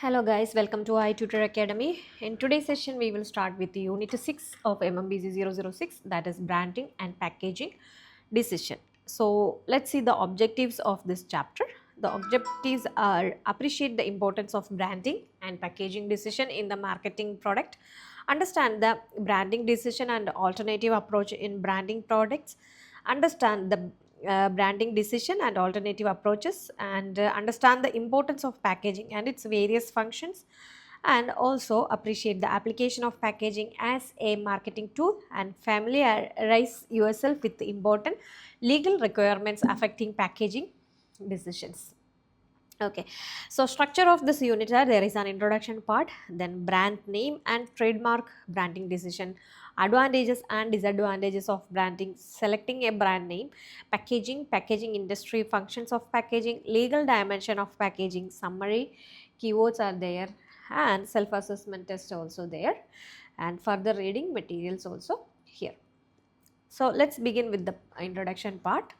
Hello guys, welcome to i-tutor Academy. In today's session, we will start with the unit 6 of MMBC 006, that is branding and packaging decision. So let's see the objectives of this chapter. The objectives are appreciate the importance of branding and packaging decision in the marketing product, understand the branding decision and alternative approach in branding products, understand the branding decision and alternative approaches, and understand the importance of packaging and its various functions, and also appreciate the application of packaging as a marketing tool and familiarize yourself with the important legal requirements affecting packaging decisions. Okay, so structure of this unit are there is an introduction part, then brand name and trademark branding decision, advantages and disadvantages of branding, selecting a brand name, packaging industry, functions of packaging, legal dimension of packaging, summary, keywords are there, and self-assessment test also there, and further reading materials also here. So let's begin with the introduction part.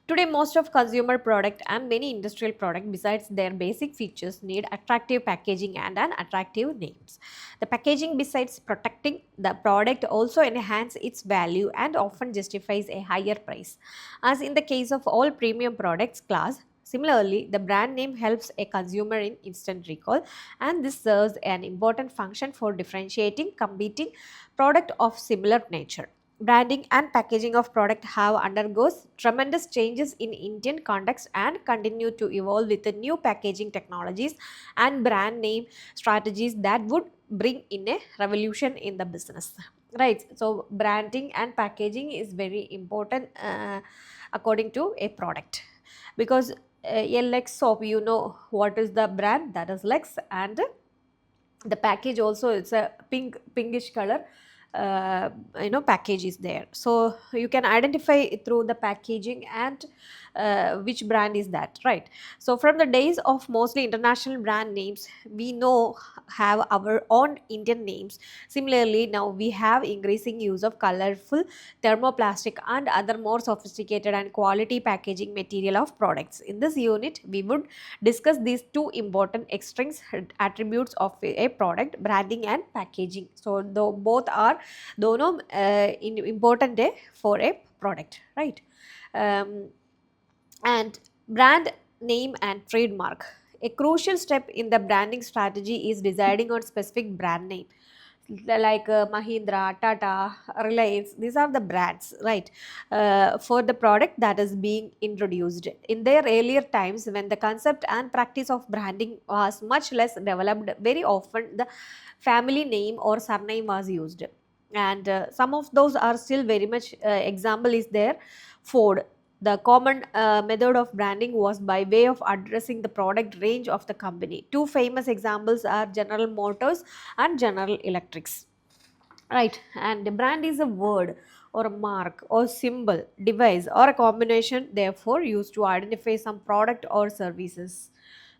Today, most of consumer product and many industrial product besides their basic features need attractive packaging and an attractive names. The packaging besides protecting the product also enhance its value and often justifies a higher price. As in the case of all premium products class, similarly, the brand name helps a consumer in instant recall, and this serves an important function for differentiating competing product of similar nature. Branding and packaging of product have undergoes tremendous changes in Indian context and continue to evolve with the new packaging technologies and brand name strategies that would bring in a revolution in the business. Right, so branding and packaging is very important according to a product, because a Lex soap, you know what is the brand, that is Lex, and the package also, it's a pinkish color, package is there, so you can identify it through the packaging and which brand is that, right? So from the days of mostly international brand names, we know have our own Indian names. Similarly, now we have increasing use of colorful thermoplastic and other more sophisticated and quality packaging material of products. In this unit, we would discuss these two important extrinsic attributes of a product, branding and packaging. So though both are दोनों important है for a product, right? um, and brand name and trademark. A crucial step in the branding strategy is deciding on specific brand name, like Mahindra, Tata, Reliance. These are the brands, right? For the product that is being introduced. In their earlier times, when the concept and practice of branding was much less developed, very often the family name or surname was used, and some of those are still very much example is there. Ford, the common method of branding was by way of addressing the product range of the company. Two famous examples are General Motors and General Electrics, right? And the brand is a word or a mark or symbol, device or a combination therefore used to identify some product or services.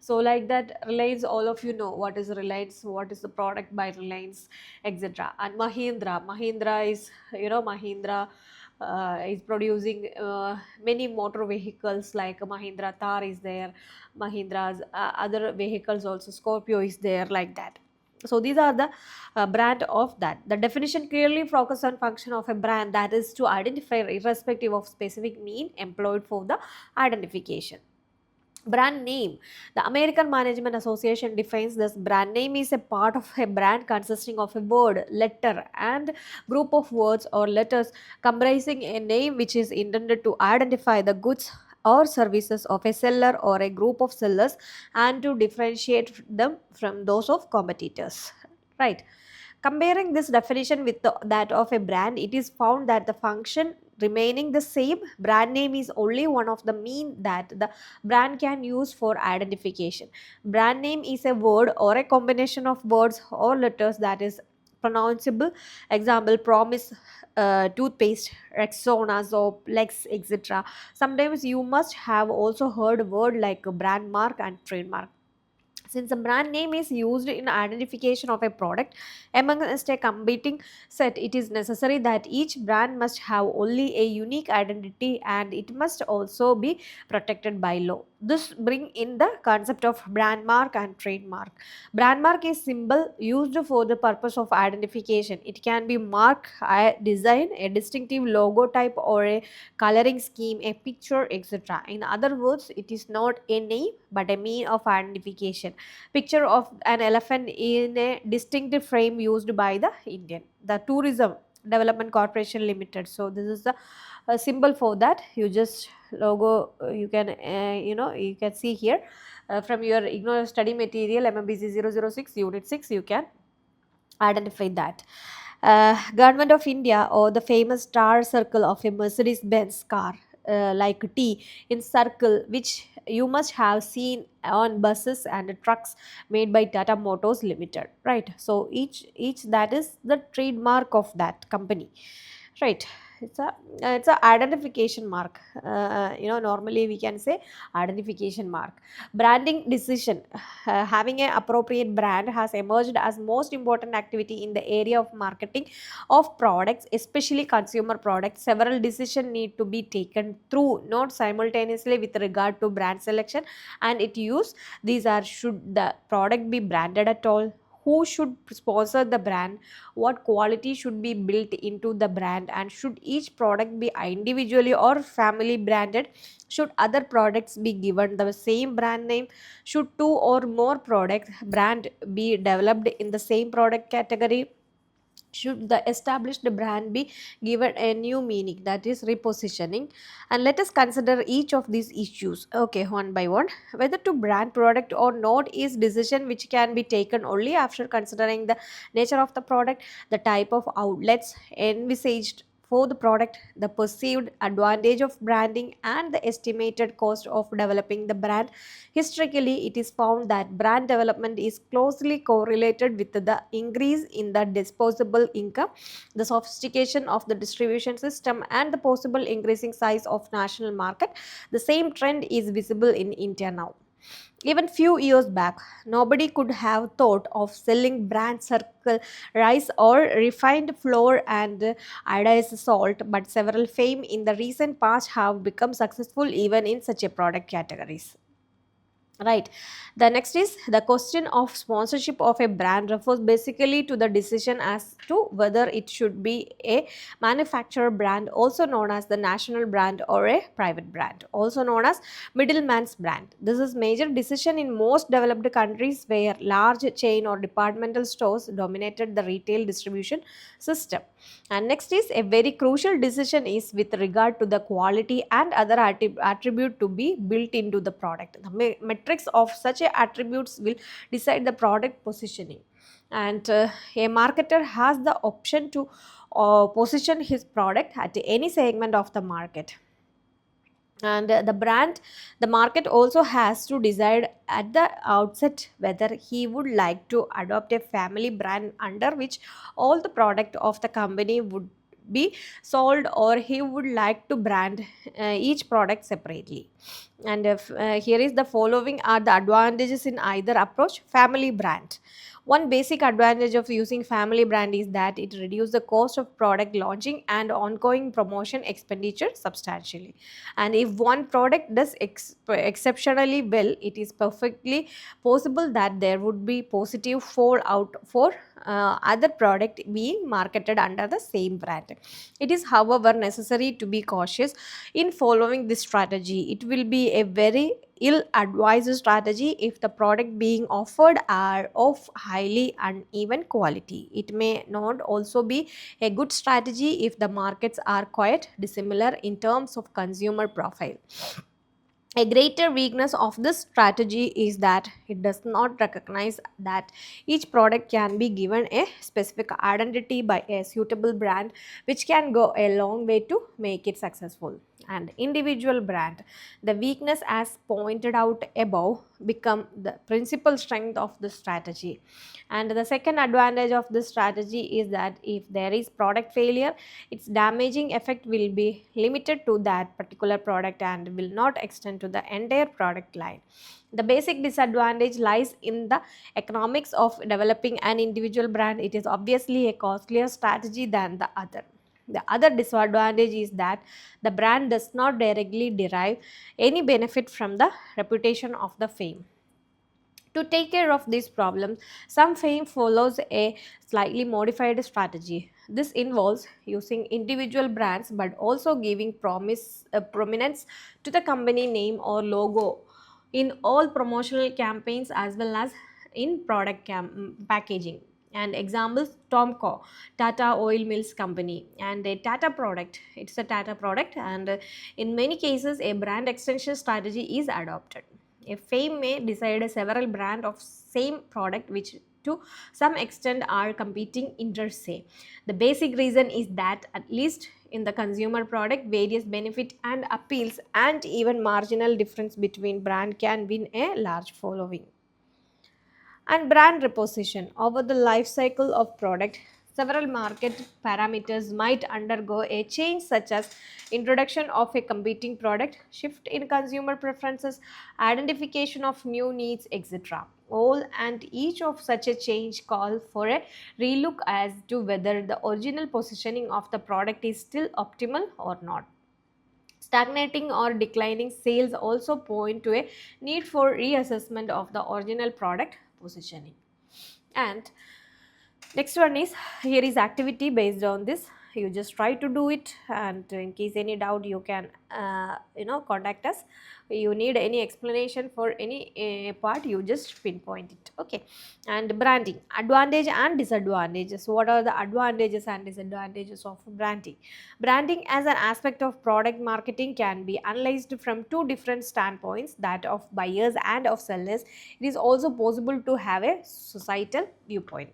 So like that, Reliance, all of you know what is Reliance, what is the product by Reliance, etc. And Mahindra is, Mahindra is producing many motor vehicles, like Mahindra Thar is there, Mahindra's other vehicles also, Scorpio is there, like that. So these are the brand of that. The definition clearly focuses on function of a brand, that is to identify irrespective of specific mean employed for the identification. Brand name. The American Management Association defines this: brand name is a part of a brand consisting of a word, letter, and group of words or letters comprising a name which is intended to identify the goods or services of a seller or a group of sellers and to differentiate them from those of competitors. Right. Comparing this definition with that of a brand, it is found that the function remaining the same, brand name is only one of the mean that the brand can use for identification. Brand name is a word or a combination of words or letters that is pronounceable. Example: promise, toothpaste, Rexona, soap, Lex, etc. Sometimes you must have also heard a word like a brand mark and trademark. Since a brand name is used in identification of a product amongst a competing set, it is necessary that each brand must have only a unique identity and it must also be protected by law. this bring in the concept of brand mark and trademark. Brand mark is symbol used for the purpose of identification. It can be mark, a design, a distinctive logo type, or a coloring scheme, a picture, etc. In other words, it is not a name but a mean of identification. Picture of an elephant in a distinctive frame used by the Indian. The Tourism Development Corporation Limited. So this is the a symbol for that. You just logo, you can you can see here from your Ignou study material MMBC 006 unit 6, you can identify that. Government of India, or the famous star circle of a Mercedes Benz car, like T in circle, which you must have seen on buses and trucks made by Tata Motors Limited, right? So each that is the trademark of that company, right? It's a identification mark. Normally we can say identification mark. Branding decision. Having an appropriate brand has emerged as most important activity in the area of marketing of products, especially consumer products. Several decisions need to be taken through, not simultaneously, with regard to brand selection and its use. These are: should the product be branded at all? Who should sponsor the brand? What quality should be built into the brand? And should each product be individually or family branded? Should other products be given the same brand name? Should two or more product brand be developed in the same product category? Should the established brand be given a new meaning, that is repositioning? And let us consider each of these issues, okay, one by one. Whether to brand product or not is decision which can be taken only after considering the nature of the product, the type of outlets envisaged for the product, the perceived advantage of branding, and the estimated cost of developing the brand. Historically, it is found that brand development is closely correlated with the increase in the disposable income, the sophistication of the distribution system, and the possible increasing size of national market. The same trend is visible in India now. Even few years back, nobody could have thought of selling brand circle rice or refined flour and iodized salt, but several fame in the recent past have become successful even in such a product categories. Right. The next is the question of sponsorship of a brand refers basically to the decision as to whether it should be a manufacturer brand, also known as the national brand, or a private brand, also known as middleman's brand. This is major decision in most developed countries where large chain or departmental stores dominated the retail distribution system. And next is a very crucial decision is with regard to the quality and other attribute to be built into the product. The metrics of such a attributes will decide the product positioning. And a marketer has the option to position his product at any segment of the market. And the market also has to decide at the outset whether he would like to adopt a family brand under which all the product of the company would be sold, or he would like to brand each product separately. And if, here is the following are the advantages in either approach. Family brand: one basic advantage of using family brand is that it reduces the cost of product launching and ongoing promotion expenditure substantially. And if one product does exceptionally well, it is perfectly possible that there would be positive fallout for other product being marketed under the same brand. It is, however, necessary to be cautious in following this strategy. It will be a very ill-advised strategy if the product being offered are of highly uneven quality. It may not also be a good strategy if the markets are quite dissimilar in terms of consumer profile. A greater weakness of this strategy is that it does not recognize that each product can be given a specific identity by a suitable brand, which can go a long way to make it successful. And individual brand, the weakness as pointed out above, become the principal strength of the strategy. And the second advantage of this strategy is that if there is product failure, its damaging effect will be limited to that particular product and will not extend to the entire product line. The basic disadvantage lies in the economics of developing an individual brand. It is obviously a costlier strategy than the other. The other disadvantage is that the brand does not directly derive any benefit from the reputation of the fame. To take care of this problem, some fame follows a slightly modified strategy. This involves using individual brands but also giving prominence to the company name or logo in all promotional campaigns as well as in product packaging. And examples: Tomco, Tata Oil Mills Company, and a Tata product. It's a Tata product, and in many cases, a brand extension strategy is adopted. A firm may decide several brand of same product which to some extent are competing inter se. The basic reason is that at least in the consumer product, various benefit and appeals and even marginal difference between brand can win a large following. And brand reposition over the life cycle of product, several market parameters might undergo a change, such as introduction of a competing product, shift in consumer preferences, identification of new needs, etc. All and each of such a change call for a relook as to whether the original positioning of the product is still optimal or not. Stagnating or declining sales also point to a need for reassessment of the original product positioning. And next one is, here is activity based on this. You just try to do it, and in case any doubt you can contact us. You need any explanation for any part, you just pinpoint it. Okay. And branding, advantage and disadvantages. What are the advantages and disadvantages of branding? Branding as an aspect of product marketing can be analyzed from two different standpoints, that of buyers and of sellers. It is also possible to have a societal viewpoint.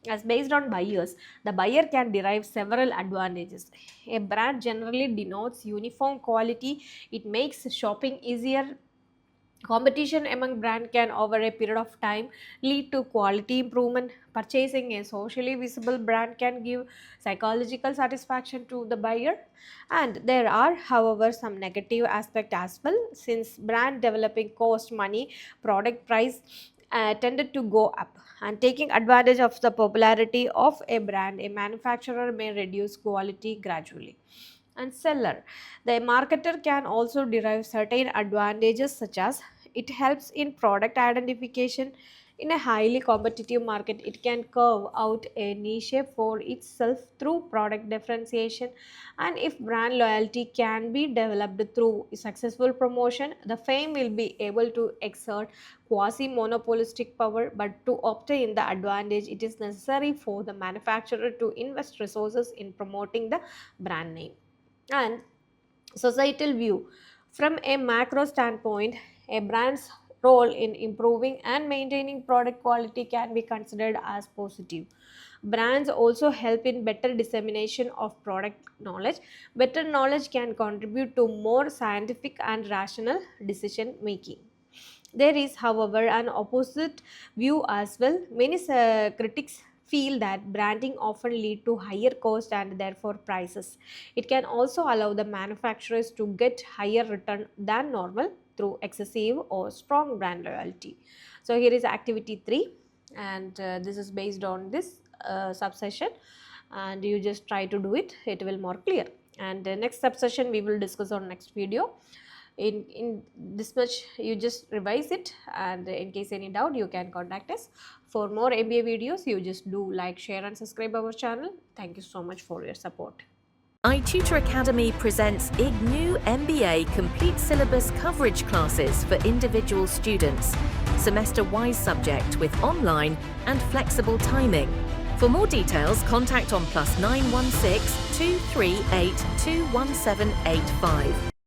As based on buyers, the buyer can derive several advantages. A brand generally denotes uniform quality. It makes shopping easier. Competition among brands can over a period of time lead to quality improvement. Purchasing a socially visible brand can give psychological satisfaction to the buyer. And there are, however, some negative aspect as well, since brand developing cost money, product price tended to go up. And taking advantage of the popularity of a brand, a manufacturer may reduce quality gradually. And seller, the marketer can also derive certain advantages, such as it helps in product identification. In a highly competitive market, it can carve out a niche for itself through product differentiation. And if brand loyalty can be developed through successful promotion, the firm will be able to exert quasi monopolistic power. But to obtain the advantage, it is necessary for the manufacturer to invest resources in promoting the brand name. And societal view, from a macro standpoint, a brand's role in improving and maintaining product quality can be considered as positive. Brands also help in better dissemination of product knowledge. Better knowledge can contribute to more scientific and rational decision making. There is, however, an opposite view as well. Many critics feel that branding often lead to higher cost and therefore prices. It can also allow the manufacturers to get higher return than normal through excessive or strong brand loyalty. So here is activity 3, and this is based on this subsession, and you just try to do it, it will more clear. And next subsession we will discuss on next video. In this much you just revise it, and in case any doubt you can contact us. For more MBA videos, you just do like, share and subscribe our channel. Thank you so much for your support. i-tutor Academy presents Ignou Mba complete syllabus coverage classes for individual students, semester-wise subject with online and flexible timing. For more details, contact on +916 238 21785.